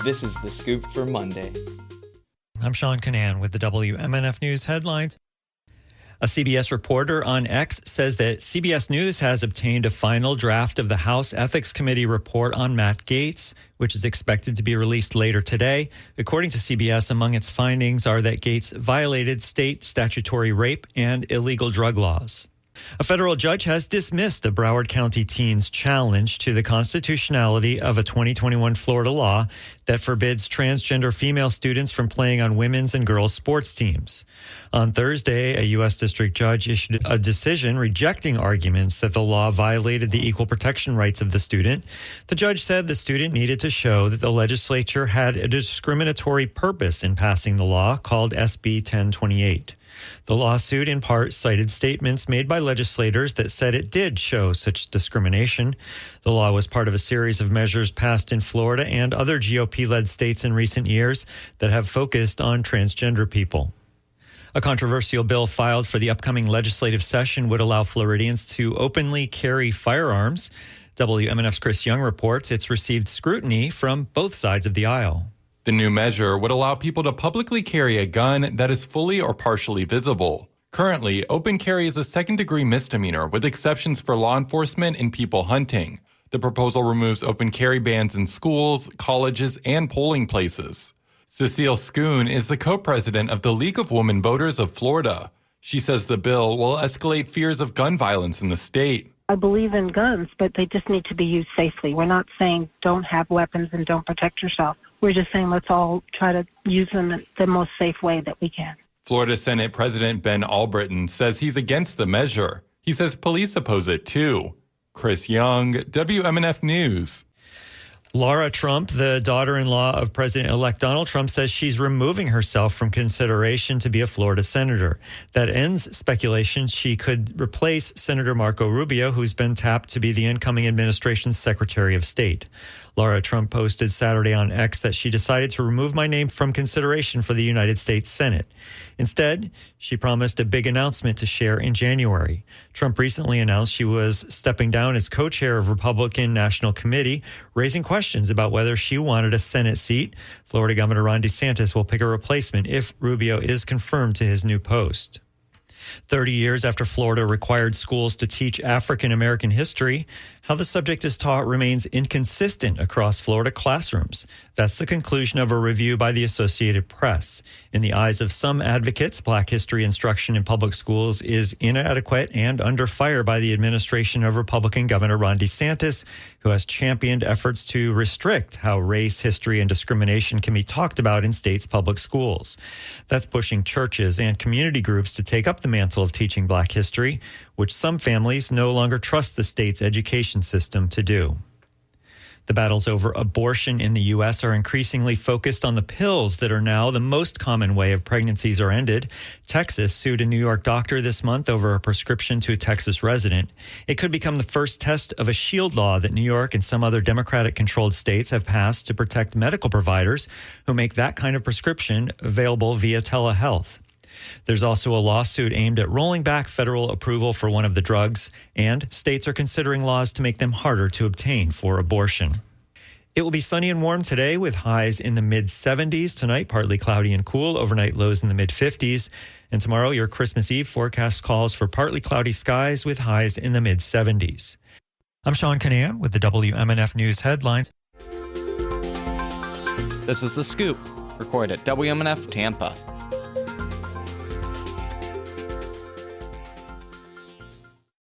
This is The Scoop for Monday. I'm Sean Canan with the WMNF News headlines. A CBS reporter on X says that CBS News has obtained a final draft of the House Ethics Committee report on Matt Gaetz, which is expected to be released later today. According to CBS, among its findings are that Gaetz violated state statutory rape and illegal drug laws. A federal judge has dismissed a Broward County teen's challenge to the constitutionality of a 2021 Florida law that forbids transgender female students from playing on women's and girls' sports teams. On Thursday, a U.S. district judge issued a decision rejecting arguments that the law violated the equal protection rights of the student. The judge said the student needed to show that the legislature had a discriminatory purpose in passing the law called SB 1028. The lawsuit in part cited statements made by legislators that said it did show such discrimination. The law was part of a series of measures passed in Florida and other GOP-led states in recent years that have focused on transgender people. A controversial bill filed for the upcoming legislative session would allow Floridians to openly carry firearms. WMNF's Chris Young reports it's received scrutiny from both sides of the aisle. The new measure would allow people to publicly carry a gun that is fully or partially visible. Currently, open carry is a second-degree misdemeanor with exceptions for law enforcement and people hunting. The proposal removes open carry bans in schools, colleges, and polling places. Cecile Schoon is the co-president of the League of Women Voters of Florida. She says the bill will escalate fears of gun violence in the state. I believe in guns, but they just need to be used safely. We're not saying don't have weapons and don't protect yourself. We're just saying let's all try to use them in the most safe way that we can. Florida Senate President Ben Albritton says he's against the measure. He says police oppose it too. Chris Young, WMNF News. Laura Trump, the daughter-in-law of President-elect Donald Trump, says she's removing herself from consideration to be a Florida senator. That ends speculation she could replace Senator Marco Rubio, who's been tapped to be the incoming administration's Secretary of State. Laura Trump posted Saturday on X that she decided to remove my name from consideration for the United States Senate. Instead, she promised a big announcement to share in January. Trump recently announced she was stepping down as co-chair of Republican National Committee, raising questions about whether she wanted a Senate seat. Florida Governor Ron DeSantis will pick a replacement if Rubio is confirmed to his new post. 30 years after Florida required schools to teach African American history, how the subject is taught remains inconsistent across Florida classrooms. That's the conclusion of a review by the Associated Press. In the eyes of some advocates, Black history instruction in public schools is inadequate and under fire by the administration of Republican Governor Ron DeSantis, who has championed efforts to restrict how race, history, and discrimination can be talked about in states' public schools. That's pushing churches and community groups to take up the mantle of teaching Black history, which some families no longer trust the state's education system to do. The battles over abortion in the U.S. are increasingly focused on the pills that are now the most common way of pregnancies are ended. Texas sued a New York doctor this month over a prescription to a Texas resident. It could become the first test of a shield law that New York and some other Democratic-controlled states have passed to protect medical providers who make that kind of prescription available via telehealth. There's also a lawsuit aimed at rolling back federal approval for one of the drugs, and states are considering laws to make them harder to obtain for abortion. It will be sunny and warm today with highs in the mid-70s. Tonight, partly cloudy and cool, overnight lows in the mid-50s. And tomorrow, your Christmas Eve forecast calls for partly cloudy skies with highs in the mid-70s. I'm Sean Canan with the WMNF News headlines. This is The Scoop, recorded at WMNF Tampa.